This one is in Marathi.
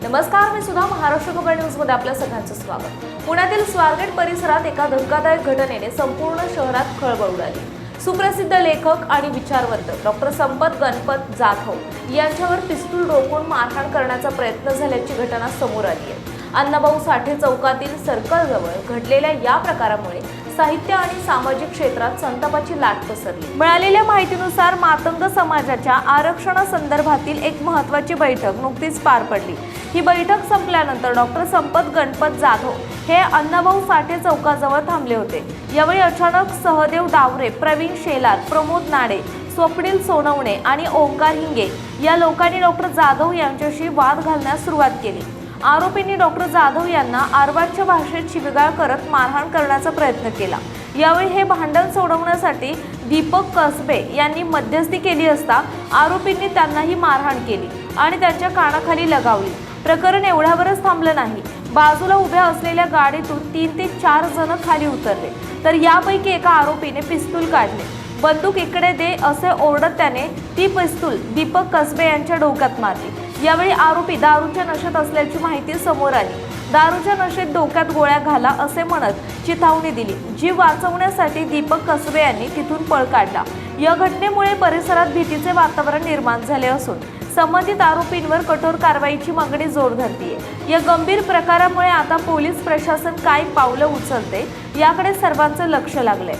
नमस्कार, मी सुद्धा महाराष्ट्र खबर न्यूज मध्ये आपल्या सगळ्यांचं स्वागत। पुण्यातील स्वारगेट परिसरात एका धक्कादायक घटनेने संपूर्ण शहरात खळबळ उडाली। सुप्रसिद्ध लेखक आणि विचारवंत डॉक्टर संपत गणपत जाधव यांच्यावर पिस्तूल रोखून मारहाण करण्याचा प्रयत्न झाल्याची घटना समोर आली आहे। अण्णाभाऊ साठे चौकातील सर्कलजवळ घडलेल्या या प्रकारामुळे साहित्य आणि सामाजिक क्षेत्रात संतापाची लाट पसरली। मिळालेल्या माहितीनुसार मातंग समाजाच्या आरक्षणासंदर्भातील एक महत्त्वाची बैठक नुकतीच पार पडली। ही बैठक संपल्यानंतर डॉक्टर संपत गणपत जाधव हे अण्णाभाऊ साठे चौकाजवळ थांबले होते। यावेळी अचानक सहदेव डावरे, प्रवीण शेलार, प्रमोद नाडे, स्वप्नील सोनवणे आणि ओंकार हिंगे या लोकांनी डॉक्टर जाधव यांच्याशी वाद घालण्यास सुरुवात केली। आरोपींनी डॉक्टर जाधव यांना आरवाच्य भाषेत शिवीगाळ करत मारहाण करण्याचा प्रयत्न केला। यावेळी हे भांडण सोडवण्यासाठी दीपक कसबे यांनी मध्यस्थी केली असता आरोपींनी त्यांनाही मारहाण केली आणि त्यांच्या कानाखाली लगावली। प्रकरण एवढ्यावरच थांबलं नाही, बाजूला उभ्या असलेल्या गाडीतून 3 ते 4 जण खाली उतरले, तर यापैकी एका आरोपीने पिस्तूल काढले। बंदूक इकडे दे असे ओरडत त्याने ती पिस्तूल दीपक कसबे यांच्या डोक्यात मारली। यावेळी आरोपी दारूच्या नशेत असल्याची माहिती समोर आली। दारूच्या नशेत डोक्यात गोळ्या घाला असे म्हणत चिथावणी दिली। जीव वाचवण्यासाठी दीपक कसबे यांनी तिथून पळ काढला। या घटनेमुळे परिसरात भीतीचे वातावरण निर्माण झाले असून संबंधित आरोपींवर कठोर कारवाईची मागणी जोर धरतीये। या गंभीर प्रकारामुळे आता पोलीस प्रशासन काय पावलं उचलते याकडे सर्वांचं लक्ष लागलंय।